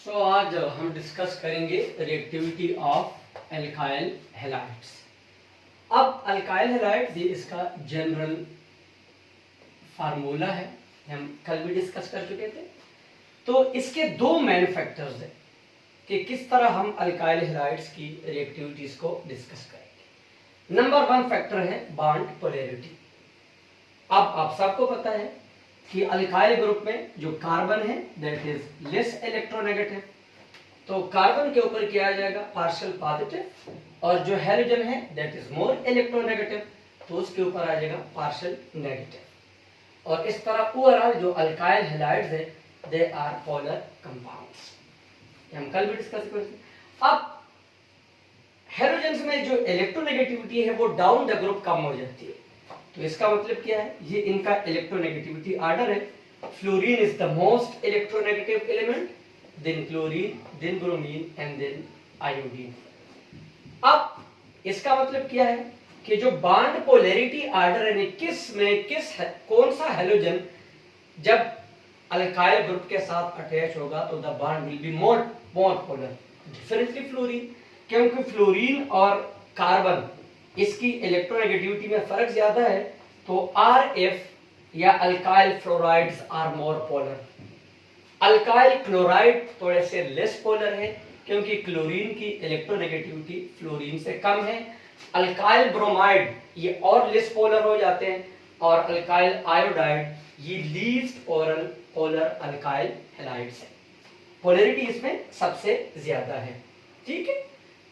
आज हम डिस्कस करेंगे रिएक्टिविटी ऑफ अल्काइल हैलाइड्स। अब अल्काइल हैलाइड्स ये इसका जनरल फार्मूला है, हम कल भी डिस्कस कर चुके थे। तो इसके दो मेन फैक्टर्स हैं कि किस तरह हम अल्काइल हैलाइड्स की रिएक्टिविटीज को डिस्कस करेंगे। नंबर वन फैक्टर है बॉन्ड पोलैरिटी। अब आप सबको पता है कि अल्काइल ग्रुप में जो कार्बन है दैट इज लेस इलेक्ट्रोनेगेटिव, तो कार्बन के ऊपर किया जाएगा पार्शियल पॉजिटिव, और जो हैलोजन है दैट इज मोर इलेक्ट्रोनेगेटिव, तो उसके ऊपर आ जाएगा पार्शियल नेगेटिव। और इस तरह ओवरऑल जो अल्काइल हैलाइड्स है दे आर पोलर कंपाउंड्स, हम कल भी डिस्कस करेंगे। अब हैलोजन्स में जो इलेक्ट्रोनेगेटिविटी है वो डाउन द ग्रुप कम हो जाती है। तो इसका मतलब क्या है, ये इनका इलेक्ट्रोनेगेटिविटी ऑर्डर है। Fluorine is the most electronegative element, then chlorine, then bromine and then iodine. अब इसका मतलब क्या है कि जो बॉन्ड पोलैरिटी ऑर्डर है कौन सा हैलोजन जब अल्काइल ग्रुप के साथ अटैच होगा तो the bond will be more polar, differently fluorine, क्योंकि फ्लोरीन और कार्बन इसकी इलेक्ट्रोनेगेटिविटी में फर्क ज्यादा है, तो RF या alkyl fluorides are more polar. Alkyl chloride थोड़े से लेस पोलर है क्योंकि क्लोरीन की इलेक्ट्रोनेगेटिविटी फ्लोरीन से कम है। अल्काइल ब्रोमाइड ये और लेस पोलर हो जाते हैं, और अल्काइल आयोडाइड ये लीस्ट पोलर अल्काइल हैलाइड्स है। पोलैरिटी इसमें सबसे ज्यादा है, ठीक है।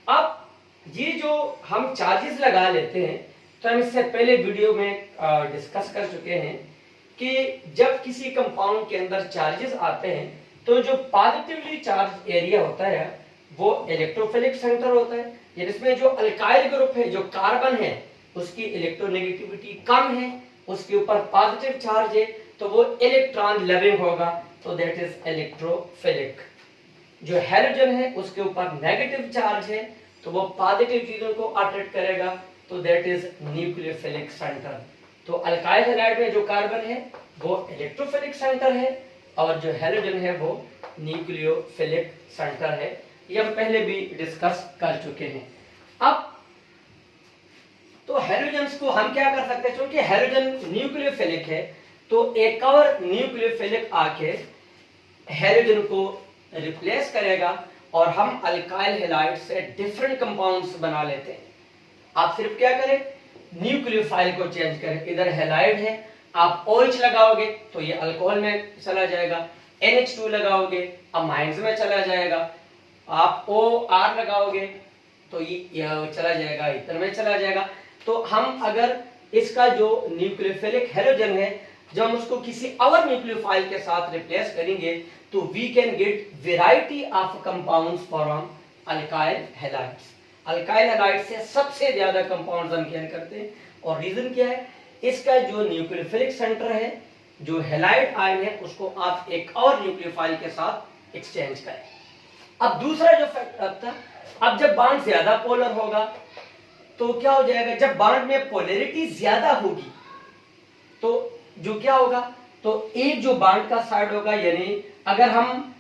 अब ये जो हम चार्जेस लगा लेते हैं, तो हम इससे पहले वीडियो में डिस्कस कर चुके हैं कि जब किसी कंपाउंड के अंदर चार्जेस आते हैं तो जो पॉजिटिवली चार्ज एरिया होता है वो इलेक्ट्रोफिलिक सेंटर होता है, जिसमें जो अल्काइल ग्रुप है जो कार्बन है उसकी इलेक्ट्रोनेगेटिविटी कम है, उसके ऊपर पॉजिटिव चार्ज है, तो वो इलेक्ट्रॉन लविंग होगा, तो दैट इज इलेक्ट्रोफिलिक। जो हैलोजन है उसके ऊपर नेगेटिव चार्ज है, तो वो पॉजिटिव चीजों को अट्रैक्ट करेगा, तो दैट इज न्यूक्लियोफिलिक सेंटर। तो अल्काइल हैलाइड में जो कार्बन है वो इलेक्ट्रोफिलिक सेंटर है, और जो हैलोजन है वो न्यूक्लियोफिलिक सेंटर है। ये हम पहले भी डिस्कस कर चुके हैं। अब तो हैलोजन्स को हम क्या कर सकते हैं, क्योंकि हैलोजन न्यूक्लियोफिलिक है, तो एक और न्यूक्लियोफिलिक आके हैलोजन को रिप्लेस करेगा और हम अल्काइल हैलाइड से डिफरेंट कंपाउंड्स बना लेते हैं। आप सिर्फ क्या करें, न्यूक्लियोफाइल को चेंज करें। इधर हैलाइड है, आप OH लगाओगे तो ये अल्कोहल में चला जाएगा, NH2 लगाओगे अमाइंस में चला जाएगा, आप OR लगाओगे तो ये चला जाएगा ईथर में चला जाएगा। तो हम अगर इसका जो न्यूक्लियोफिलिक हैलोजन है जब हम उसको किसी और न्यूक्लियोफाइल के साथ रिप्लेस करेंगे तो we can get variety of compounds from alkyl halides. Alkyl halide से सबसे ज्यादा कंपाउंड्स हम क्या करते हैं, और रीजन क्या है, इसका जो न्यूक्लियोफिलिक सेंटर है, जो हैलाइड आयन है, उसको आप एक और न्यूक्लियोफाइल के साथ एक्सचेंज करें। अब दूसरा जो फैक्टर था, अब जब बॉन्ड ज्यादा पोलर होगा तो क्या हो जाएगा, जब बॉन्ड में पोलैरिटी ज्यादा होगी तो जो क्या होगा, तो एक जो बॉन्ड का साइड होगा, यानी अगर हम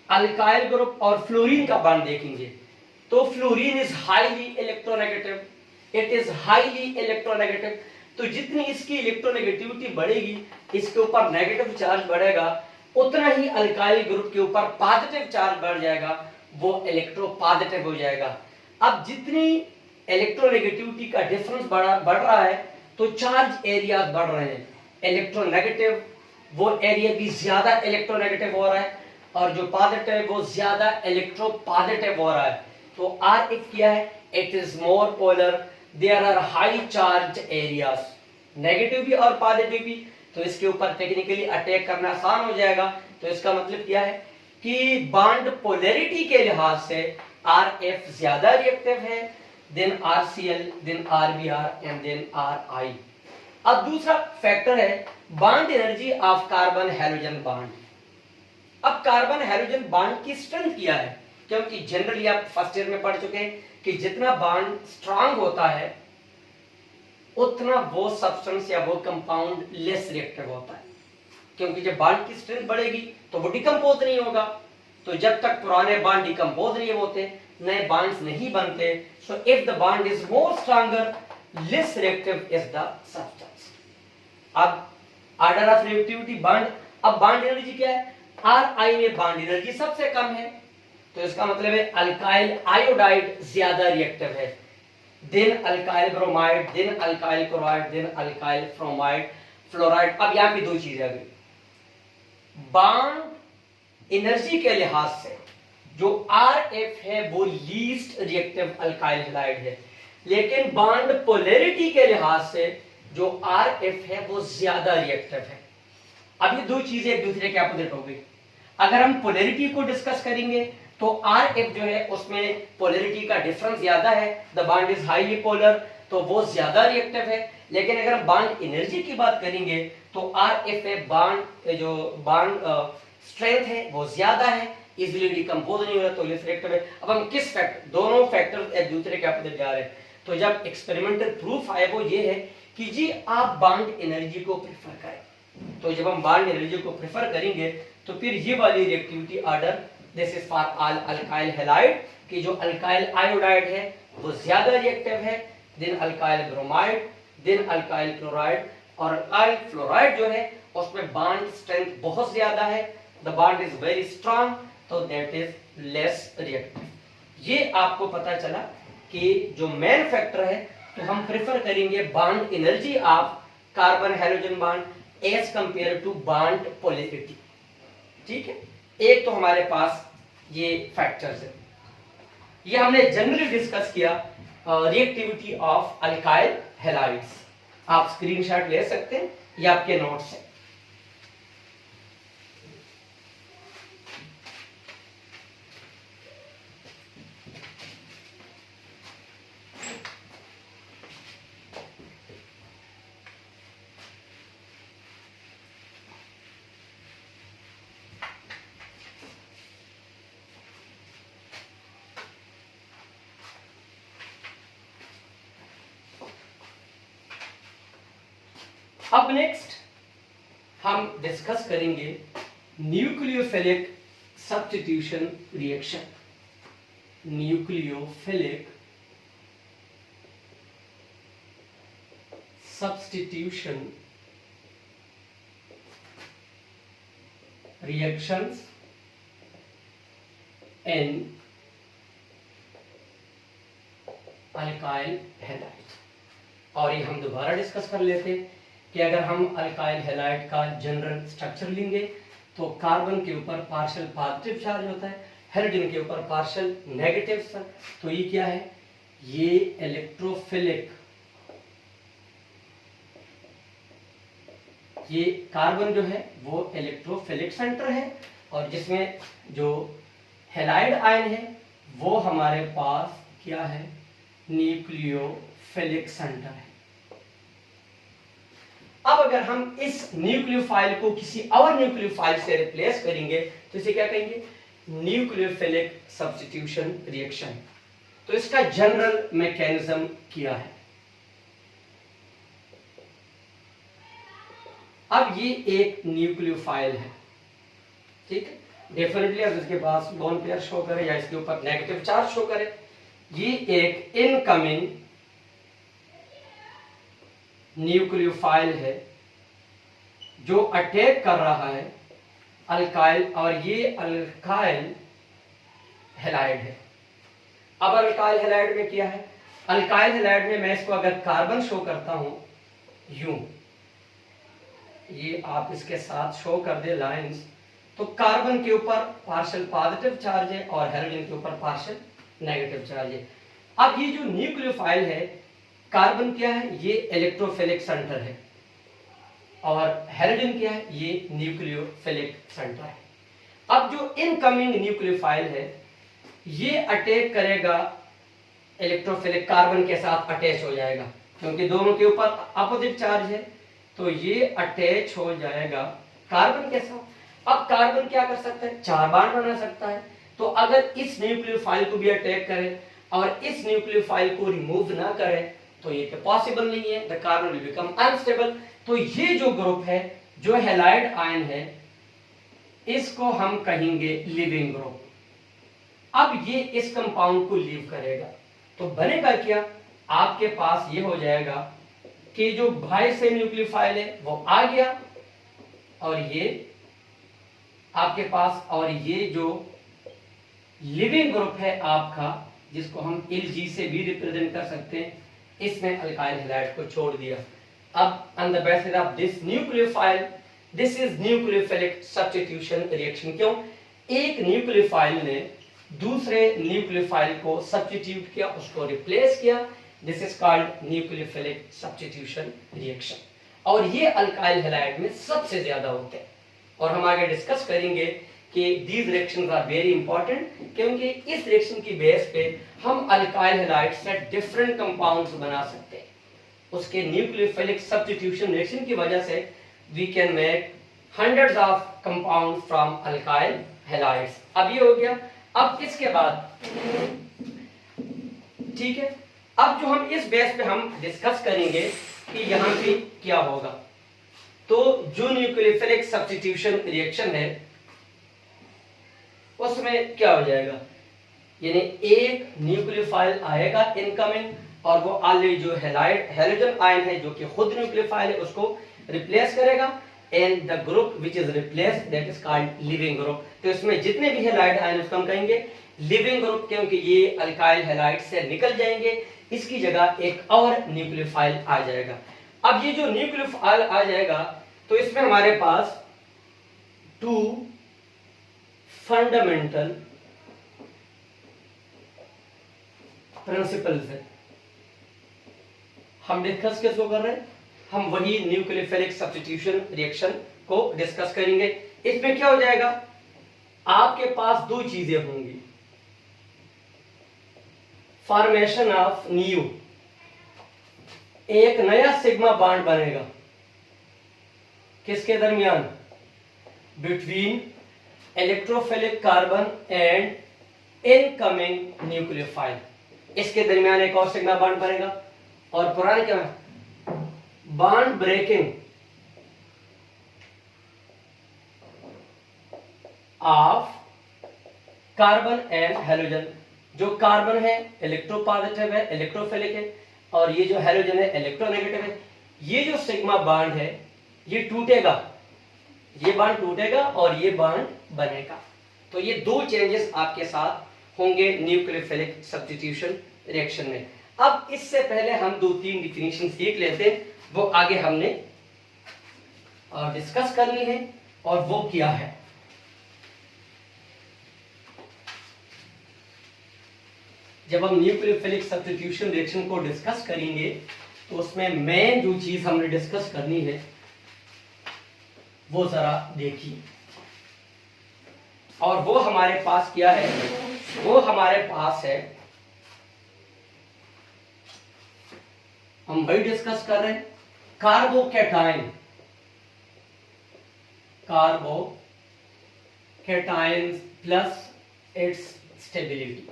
अल्काइल ग्रुप और फ्लोरीन का बॉन्ड देखेंगे तो fluorine is highly electronegative, it is highly electronegative. तो जितनी इसकी इलेक्ट्रोनेगेटिविटी बढ़ेगी, इसके ऊपर नेगेटिव चार्ज बढ़ेगा, उतना ही अल्काइल ग्रुप के ऊपर पॉजिटिव चार्ज बढ़ जाएगा, वो इलेक्ट्रो पॉजिटिव हो जाएगा। अब जितनी इलेक्ट्रोनेगेटिविटी का डिफरेंस बढ़ रहा है तो चार्ज एरिया बढ़ रहे हैं, इलेक्ट्रोनेगेटिव वो एरिया भी ज्यादा इलेक्ट्रोनेगेटिव हो रहा है, और जो पॉजिटिव वो ज्यादा इलेक्ट्रो पॉजिटिव हो रहा है। तो RF क्या है, it is more polar, there are high charge areas, negative भी और पॉजिटिव भी, तो इसके ऊपर टेक्निकली अटैक करना आसान हो जाएगा। तो इसका मतलब क्या है कि बॉन्ड पोलैरिटी के लिहाज से RF ज्यादा रिएक्टिव है, then RCl, then RBr and then RI। अब दूसरा फैक्टर है bond energy of carbon halogen bond. अब कार्बन हैलोजन बॉन्ड की स्ट्रेंथ क्या है, क्योंकि जनरली आप फर्स्ट ईयर में पढ़ चुके हैं कि जितना बॉन्ड स्ट्रांग होता है उतना वो सब्सटेंस या वो कंपाउंड लेस रिएक्टिव होता है, क्योंकि जब बॉन्ड की स्ट्रेंथ बढ़ेगी तो वो डिकम्पोज नहीं होगा, तो जब तक पुराने बॉन्ड डिकम्पोज नहीं होते, नए बॉन्ड्स नहीं बनते, so if the bond is more stronger, less reactive is the substance. अब ऑर्डर ऑफ रिएक्टिविटी बॉन्ड, अब बॉन्ड एनर्जी क्या है, Ri में बॉन्ड एनर्जी सबसे कम है, तो इसका मतलब है अल्काइल आयोडाइड ज्यादा रिएक्टिव है, then alkyl bromide, then alkyl chloride, then alkyl bromide, fluoride. अब यहां पे दो चीजें आ गई, बॉन्ड एनर्जी के लिहाज से जो Rf है वो लीस्ट रिएक्टिव अल्काइल हैलाइड है, लेकिन बॉन्ड पोलैरिटी के लिहाज से जो Rf है वो ज्यादा रिएक्टिव है। अब ये दो चीजें एक दूसरे के अपोजिट हो गई। अगर हम पोलैरिटी को डिस्कस करेंगे तो Rf जो है उसमें पोलैरिटी का डिफरेंस ज्यादा है, the bond is highly polar, तो वो ज्यादा रिएक्टिव है। लेकिन अगर हम बॉन्ड एनर्जी की बात करेंगे तो Rf है बॉन्ड जो बॉन्ड स्ट्रेंथ है वो ज्यादा है, इजीली डिकम्पोज नहीं हो रहा, तो लेस रिएक्टिव है। अब हम किस फैक्टर, दोनों फैक्टर एक दूसरे के अपोजिट जा रहे हैं, तो जब एक्सपेरिमेंटल प्रूफ आए वो ये है कि जी आप बॉन्ड एनर्जी को प्रेफर करें, तो जब हम बॉन्ड एनर्जी को प्रेफर करेंगे तो फिर ये वाली reactivity order, this is for alkyl halide, कि जो अल्काइल आयोडाइड है वो ज्यादा रिएक्टिव है, then alkyl bromide, then alkyl chloride, और अल्काइल फ्लोराइड जो है उसमें बॉन्ड स्ट्रेंथ बहुत ज्यादा है, the bond is very strong, तो दैट इज लेस रिएक्टिव। ये आपको पता चला कि जो मेन फैक्टर है, तो हम प्रेफर करेंगे bond energy of carbon hydrogen bond as compare to bond polarity. ठीक है, एक तो हमारे पास ये फैक्टर्स है, ये हमने जनरली डिस्कस किया रिएक्टिविटी ऑफ अल्काइल हैलाइड्स। आप स्क्रीनशॉट ले सकते हैं, ये आपके नोट्स है। अब नेक्स्ट हम डिस्कस करेंगे nucleophilic substitution reaction. Nucleophilic substitution reactions in alkyl halide. और ये हम दोबारा डिस्कस कर लेते हैं कि अगर हम अल्काइल हैलाइड का जनरल स्ट्रक्चर लेंगे तो कार्बन के ऊपर पार्शियल पॉजिटिव चार्ज होता है, हाइड्रोजन के ऊपर पार्शियल नेगेटिव चार्ज। तो ये क्या है, ये इलेक्ट्रोफिलिक, ये कार्बन जो है वो इलेक्ट्रोफिलिक सेंटर है, और जिसमें जो हैलाइड आयन है वो हमारे पास क्या है, न्यूक्लियोफिलिक सेंटर है। अब अगर हम इस न्यूक्लियोफाइल को किसी और न्यूक्लियोफाइल से रिप्लेस करेंगे तो इसे क्या कहेंगे, न्यूक्लियोफिलिक सब्स्टिट्यूशन रिएक्शन। तो इसका जनरल मैकेनिज्म क्या है। अब ये एक न्यूक्लियोफाइल है, ठीक है, डेफिनेटली अब इसके पास लोन पेयर शो करे या इसके ऊपर नेगेटिव चार्ज शो करे, ये एक इनकमिंग न्यूक्लियोफाइल है जो अटैक कर रहा है अल्काइल, और ये अल्काइल हैलाइड है। अब अल्काइल हैलाइड में क्या है, अल्काइल हैलाइड में मैं इसको अगर कार्बन शो करता हूं यूं, ये आप इसके साथ शो कर दे लाइंस, तो कार्बन के ऊपर पार्शियल पॉजिटिव चार्ज है और हाइड्रोजन के ऊपर पार्शियल नेगेटिव चार्ज है। अब ये जो न्यूक्लियोफाइल है, कार्बन क्या है, ये इलेक्ट्रोफिलिक सेंटर है, और हाइड्रोजन क्या है, ये न्यूक्लियोफिलिक सेंटर है। अब जो इनकमिंग न्यूक्लियोफाइल है ये अटैक करेगा इलेक्ट्रोफिलिक, कार्बन के साथ अटैच हो जाएगा, क्योंकि दोनों के ऊपर अपोजिट चार्ज है, तो ये अटैच हो जाएगा कार्बन के साथ। अब कार्बन क्या कर सकता है, 4 बॉन्ड बना सकता है। तो अगर इस न्यूक्लियोफाइल को भी अटैक करे और इस न्यूक्लियोफाइल को रिमूव ना करे तो ये पॉसिबल नहीं है, the carbon will become unstable. तो ये जो ग्रुप है, जो हैलाइड आयन है, इसको हम कहेंगे लिविंग ग्रुप। अब ये इस कंपाउंड को लीव करेगा तो बनेगा क्या, आपके पास ये हो जाएगा कि जो बाई से न्यूक्लियोफाइल है वो आ गया और ये आपके पास, और ये जो लिविंग ग्रुप है आपका जिसको हम Lg से भी रिप्रेजेंट कर सकते हैं, इसने अल्काइल हैलाइड को छोड़ दिया। अब on the basis of this nucleophile, this is nucleophilic substitution reaction. क्यों, एक न्यूक्लियोफाइल ने दूसरे न्यूक्लियोफाइल को सब्स्टिट्यूट किया, उसको रिप्लेस किया, this is called nucleophilic substitution reaction. और ये अल्काइल हैलाइड में सबसे ज्यादा होते हैं और हम आगे डिस्कस करेंगे कि these reactions are very important, क्योंकि इस रिएक्शन की बेस पे हम अल्काइल हैलाइड से डिफरेंट कंपाउंड्स बना सकते हैं। उसके न्यूक्लियोफिलिक सब्स्टिट्यूशन रिएक्शन की वजह से we can make hundreds of compound from alkyl halides. अब ये हो गया। अब इसके बाद ठीक है, अब जो हम इस बेस पे हम डिस्कस करेंगे कि यहां पे क्या होगा। तो जो न्यूक्लियोफिलिक सब्स्टिट्यूशन रिएक्शन है उसमें क्या हो जाएगा, यानी एक न्यूक्लियोफाइल आएगा इनकमिंग और वो ऑलरेडी जो हैलोजन आयन है जो कि खुद न्यूक्लियोफाइल है उसको रिप्लेस करेगा, and the group which is replaced that is called leaving group. तो इसमें जितने भी हैलाइड आयन उसको हम कहेंगे लिविंग ग्रुप, क्योंकि ये अल्काइल हैलाइड से निकल जाएंगे, इसकी जगह एक और न्यूक्लियोफाइल आ जाएगा। अब ये जो न्यूक्लियोफाइल आ जाएगा तो इसमें हमारे पास टू फंडामेंटल प्रिंसिपल्स है। हम डिस्कस किसको कर रहे हैं, हम वही न्यूक्लियोफिलिक सब्स्टिट्यूशन रिएक्शन को डिस्कस करेंगे। इसमें क्या हो जाएगा, आपके पास दो चीजें होंगी, फॉर्मेशन ऑफ न्यू, एक नया सिग्मा बॉन्ड बनेगा किसके दरमियान, between electrophilic carbon and incoming nucleophile, इसके दरमियान एक और सिग्मा बॉन्ड बनेगा। और पुराने क्या है, bond breaking of carbon and halogen. जो कार्बन है इलेक्ट्रोपॉजिटिव है, इलेक्ट्रोफिलिक है, और ये जो हैलोजन है इलेक्ट्रोनेगेटिव है। ये जो सिग्मा बॉन्ड है ये टूटेगा, ये बॉन्ड टूटेगा और ये बॉन्ड बनेगा। तो ये दो चेंजेस आपके साथ होंगे न्यूक्लियोफिलिक सब्स्टिट्यूशन रिएक्शन में। अब इससे पहले हम दो तीन डिफिनीशन सीख लेते हैं, वो आगे हमने डिस्कस करनी है, और वो क्या है। जब हम न्यूक्लियोफिलिक सब्स्टिट्यूशन रिएक्शन को डिस्कस करेंगे तो उसमें मेन जो चीज हमने डिस्कस करनी है वो जरा देखिए, और वो हमारे पास क्या है, वो हमारे पास है, हम वही डिस्कस कर रहे हैं, carbocation, carbocation plus it's stability.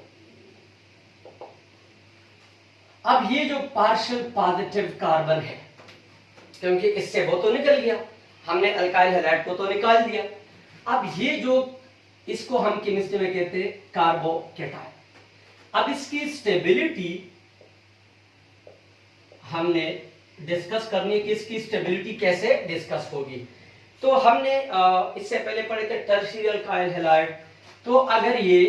अब ये जो पार्शियल पॉजिटिव कार्बन है, क्योंकि इससे वो तो निकल गया, हमने अल्काइल हैलाइड को तो निकाल दिया। अब ये जो, इसको हम केमिस्ट्री में कहते हैं कार्बोकैटायन। अब इसकी स्टेबिलिटी हमने डिस्कस करनी है कि इसकी स्टेबिलिटी कैसे डिस्कस होगी। तो हमने इससे पहले पढ़े थे टर्शियरी अल्काइल हैलाइड। तो अगर ये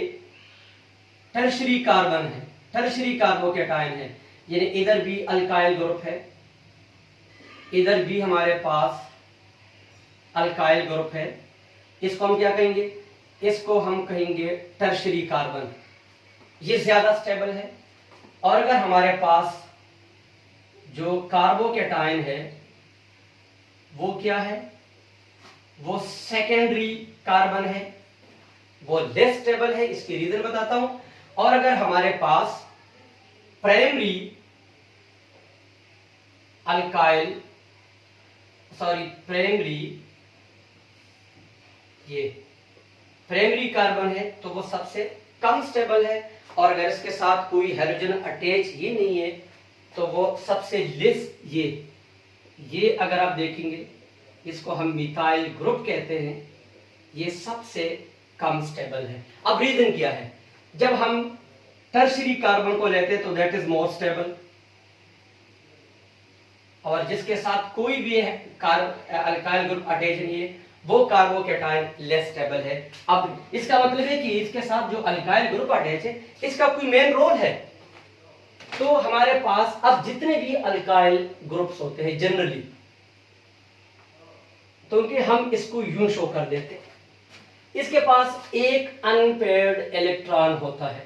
टर्शियरी कार्बन है, टर्शियरी कार्बोकैटायन है, यानी इधर भी अल्काइल ग्रुप है, इधर भी हमारे पास अल्काइल ग्रुप है, इसको हम क्या कहेंगे, इसको हम कहेंगे टर्शियरी कार्बन, ये ज्यादा स्टेबल है। और अगर हमारे पास जो कार्बोकैटायन है वो क्या है, वो सेकेंडरी कार्बन है, वो लेस स्टेबल है, इसकी रीजन बताता हूं। और अगर हमारे पास प्राइमरी अल्काइल, प्राइमरी ये प्राइमरी कार्बन है तो वो सबसे कम स्टेबल है। और अगर इसके साथ कोई हैलोजन अटैच ही नहीं है तो वो सबसे लेस, ये अगर आप देखेंगे इसको हम मिथाइल ग्रुप कहते हैं, ये सबसे कम स्टेबल है। अब रीजन क्या है, जब हम टर्शियरी कार्बन को लेते हैं तो दैट इज मोर स्टेबल, और जिसके साथ कोई भी अल्काइल ग्रुप अटैच नहीं है वो कार्बोकैटायन लेस स्टेबल है। अब इसका मतलब है कि इसके साथ जो अल्काइल ग्रुप अटैच है इसका कोई मेन रोल है। तो हमारे पास अब जितने भी अल्काइल ग्रुप्स होते हैं जनरली, तो उनके हम इसको यूं शो कर देते हैं, इसके पास एक अनपेयर्ड इलेक्ट्रॉन होता है,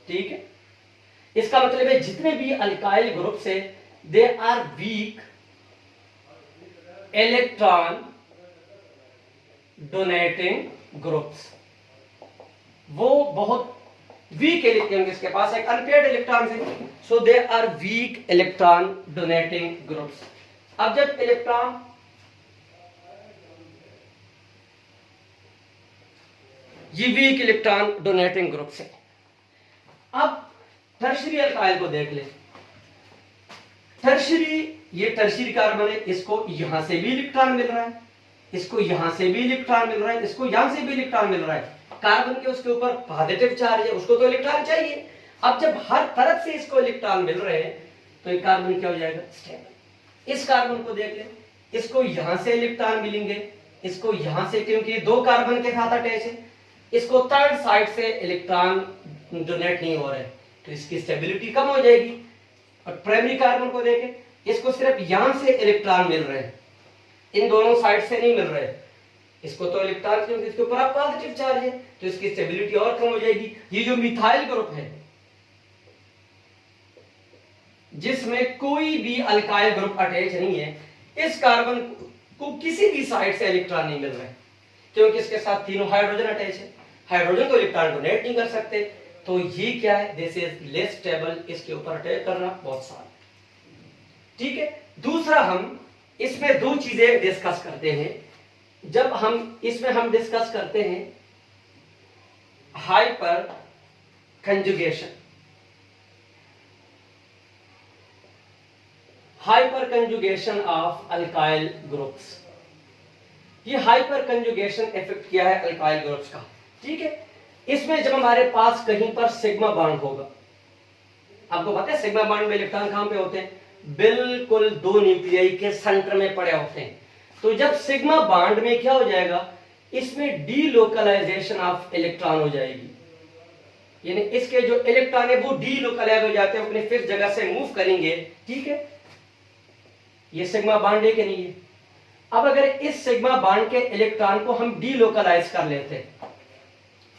ठीक है। इसका मतलब है जितने भी अल्काइल ग्रुप से they are weak electron donating groups, वो बहुत वीक इलेक्ट्रॉन, इसके पास एक अनपेयर्ड इलेक्ट्रॉन है, so they are weak electron donating groups. अब जब इलेक्ट्रॉन ये वीक इलेक्ट्रॉन डोनेटिंग ग्रुप से, अब टर्शियरी अल्काइल को देख ले। टर्शियरी, ये टर्शियरी कार्बन है, इसको यहां से भी इलेक्ट्रॉन मिल रहा है, इसको यहां से भी इलेक्ट्रॉन मिल रहा है, इसको यहां से भी इलेक्ट्रॉन मिल रहा है। कार्बन के उसके ऊपर पॉजिटिव चार्ज है, उसको तो इलेक्ट्रॉन चाहिए। अब जब हर तरफ से इसको इलेक्ट्रॉन मिल रहे हैं तो ये कार्बन क्या हो जाएगा, स्टेबल। इस कार्बन को देख ले, इसको यहां से इलेक्ट्रॉन मिलेंगे, इसको यहां से, क्योंकि दो कार्बन के साथ अटैच है, इसको थर्ड साइड से इलेक्ट्रॉन डोनेट नहीं हो रहे, तो इसकी स्टेबिलिटी कम हो जाएगी। और प्राइमरी कार्बन को देखें, इसको सिर्फ यहां से इलेक्ट्रॉन मिल रहे हैं, इन दोनों साइड से नहीं मिल रहे, इसको तो इलेक्ट्रॉन, क्योंकि इसके ऊपर पॉजिटिव चार्ज है, तो इसकी स्टेबिलिटी और कम हो जाएगी। ये जो मिथाइल ग्रुप है जिसमें कोई भी अल्काइल ग्रुप अटैच नहीं है, इस कार्बन को किसी भी साइड से इलेक्ट्रॉन नहीं मिल रहा है, क्योंकि इसके साथ तीनों हाइड्रोजन अटैच है, हाइड्रोजन को इलेक्ट्रॉन डोनेट नहीं कर सकते, तो ये क्या है, दिस इज लेस स्टेबल, इसके ऊपर अटैक करना बहुत सारा, ठीक है। दूसरा, हम इसमें दो चीजें डिस्कस करते हैं। जब हम इसमें हम डिस्कस करते हैं hyper conjugation, hyper conjugation of alkyl groups. ये हाइपर कंजुगेशन इफेक्ट क्या है अल्काइल ग्रुप्स का, ठीक है। इसमें जब हमारे पास कहीं पर सिग्मा बॉन्ड होगा, आपको पता है सिग्मा बॉन्ड में इलेक्ट्रॉन कहां पे होते हैं, बिल्कुल दो न्यूक्लियाई के सेंटर में पड़े होते हैं। तो जब सिग्मा बॉन्ड में क्या हो जाएगा, इसमें डीलोकलाइजेशन ऑफ इलेक्ट्रॉन हो जाएगी, यानी इसके जो इलेक्ट्रॉन है वो डीलोकलाइज हो जाते हैं, अपने फिक्स जगह से मूव करेंगे, ठीक है। ये सिग्मा बॉन्ड है कि नहीं है। अब अगर इस सिग्मा बॉन्ड के इलेक्ट्रॉन को हम डीलोकलाइज कर लेते हैं,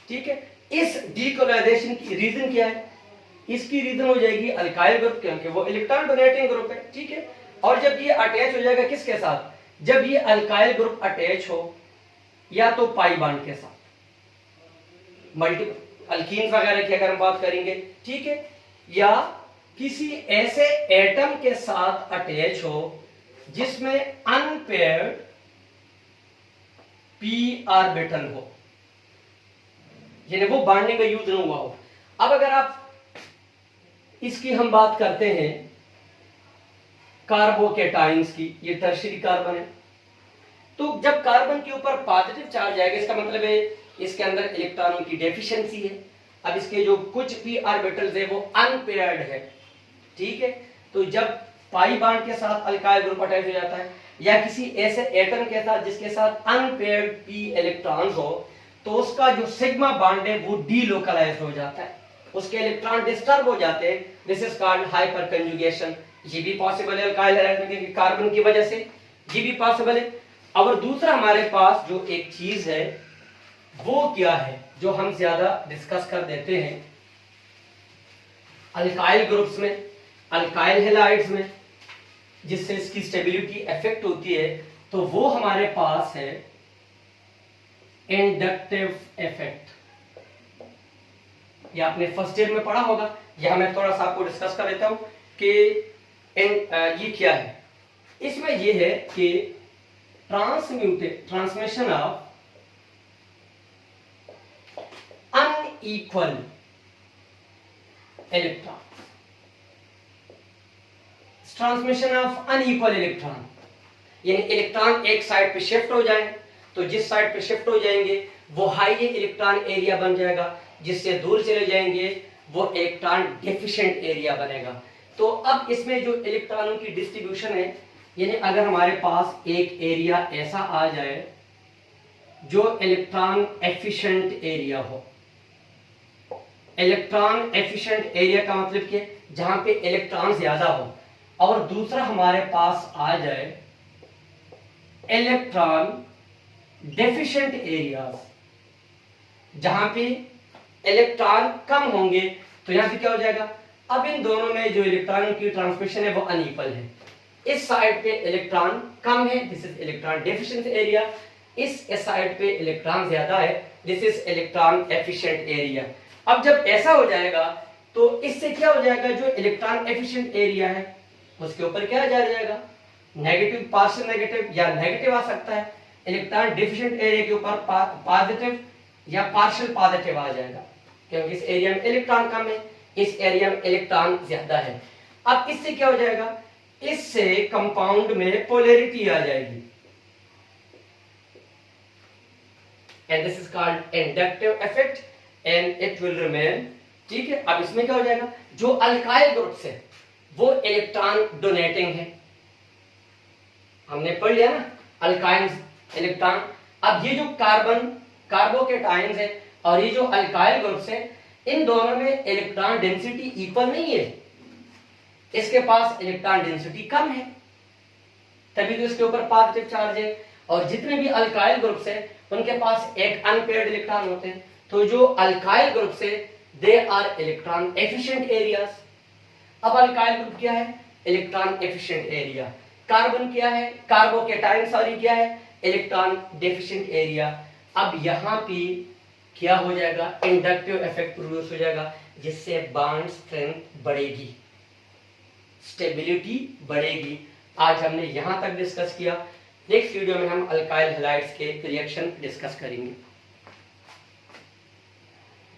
ठीक है, इस डीलोकलाइजेशन की रीजन क्या है, इसकी रीजन हो जाएगी अल्काइल ग्रुप, क्योंकि वो इलेक्ट्रॉन डोनेटिंग ग्रुप है, ठीक है। और जब ये अटैच हो जाएगा किसके साथ, जब ये अल्काइल ग्रुप अटैच हो या तो पाई बॉन्ड के साथ, मल्टीपल अल्कीन वगैरह की अगर हम बात करेंगे, ठीक है, या किसी ऐसे एटम के साथ अटैच हो जिसमें अनपेयर्ड पी ऑर्बिटल हो, यानी वो बॉन्डिंग का यूज नहीं हुआ हो। अब अगर आप इसकी हम बात करते हैं कार्बोकैटायंस की, ये टर्शियरी कार्बन है, तो जब कार्बन के ऊपर पॉजिटिव चार्ज आएगा इसका मतलब है इसके अंदर इलेक्ट्रॉनों की डेफिशिएंसी है। अब इसके जो कुछ पी ऑर्बिटल्स है वो अनपेयर्ड है, ठीक है। तो जब पाई बॉन्ड के साथ अल्काइल ग्रुप अटैच हो जाता है या किसी ऐसे एटम के साथ जिसके साथ अनपेयर्ड पी इलेक्ट्रॉन्स हो, तो उसका जो सिग्मा बॉन्ड है वो डीलोकलाइज हो जाता है, उसके इलेक्ट्रॉन डिस्टर्ब हो जाते हैं। This is called hyper conjugation. ये भी पॉसिबल है अल्काइल कार्बन की वजह से, ये भी पॉसिबल है। और दूसरा हमारे पास जो एक चीज है वो क्या है जो हम ज्यादा डिस्कस कर देते हैं अल्काइल ग्रुप्स में, अल्काइल हैलाइड्स में, जिससे इसकी स्टेबिलिटी इफेक्ट होती है, तो वो हमारे पास है इंडक्टिव इफेक्ट। ये आपने फर्स्ट ईयर में पढ़ा होगा, यहां मैं थोड़ा सा आपको डिस्कस कर देता हूं कि ये क्या है। इसमें ये है कि transmission of unequal electron, transmission of unequal electron. यानी इलेक्ट्रॉन एक साइड पे शिफ्ट हो जाए, तो जिस साइड पे शिफ्ट हो जाएंगे वो हाई इलेक्ट्रॉन एरिया बन जाएगा, जिससे दूर चले जाएंगे वो इलेक्ट्रॉन डेफिशिएंट एरिया बनेगा। तो अब इसमें जो इलेक्ट्रॉनों की डिस्ट्रीब्यूशन है, यानी अगर हमारे पास एक एरिया ऐसा आ जाए जो इलेक्ट्रॉन एफिशिएंट एरिया हो, इलेक्ट्रॉन एफिशिएंट एरिया का मतलब क्या, जहां पे इलेक्ट्रॉन ज्यादा हो, और दूसरा हमारे पास आ जाए इलेक्ट्रॉन डेफिशिएंट एरियाज, जहां पे इलेक्ट्रॉन कम होंगे, तो यहां पे क्या हो जाएगा, अब इन दोनों में जो इलेक्ट्रॉनों की ट्रांसमिशन है वो अनइक्वल है। इस साइड पे इलेक्ट्रॉन कम है, this is electron deficient area, इस साइड पे इलेक्ट्रॉन ज्यादा है, this is electron efficient area. अब जब ऐसा हो जाएगा तो इससे क्या हो जाएगा, जो इलेक्ट्रॉन एफिशिएंट एरिया है उसके ऊपर क्या जा जाएगा, नेगेटिव, पार्शियल नेगेटिव या नेगेटिव आ सकता है, इलेक्ट्रॉन डेफिशिएंट एरिया के ऊपर पॉजिटिव या पार्शियल पॉजिटिव आ जाएगा, क्योंकि इस एरिया में इलेक्ट्रॉन कम है, इस एरिया में इलेक्ट्रॉन ज्यादा है। अब इससे क्या हो जाएगा, इससे कंपाउंड में पोलैरिटी आ जाएगी, and this is called inductive effect and it will remain. ठीक है, अब इसमें क्या हो जाएगा, जो अल्काइल ग्रुप्स है वो इलेक्ट्रॉन डोनेटिंग है, हमने पढ़ लिया ना, अल्काइंस इलेक्ट्रॉन। अब ये जो कार्बोकेटाइंस है और ये जो अल्काइल ग्रुप्स है, इन दोनों में इलेक्ट्रॉन डेंसिटी इक्वल नहीं है, इसके पास इलेक्ट्रॉन डेंसिटी कम है, तभी तो इसके ऊपर पॉजिटिव चार्ज है। और जितने भी अल्काइल ग्रुप्स है उनके पास एक अनपेयर्ड इलेक्ट्रॉन होते हैं, तो जो अल्काइल ग्रुप्स है they are electron efficient areas. अब अल्काइल ग्रुप क्या है, इलेक्ट्रॉन एफिशिएंट एरिया, कार्बन क्या है, कार्बोकेटाइन सॉरी क्या है, इलेक्ट्रॉन डेफिशिएंट एरिया। अब यहाँ पे क्या हो जाएगा, इंडक्टिव इफेक्ट प्रोड्यूस हो जाएगा, जिससे बॉन्ड स्ट्रेंथ बढ़ेगी, स्टेबिलिटी बढ़ेगी। आज हमने यहां तक डिस्कस किया, नेक्स्ट वीडियो में हम अल्काइल हैलाइड्स के रिएक्शन डिस्कस करेंगे।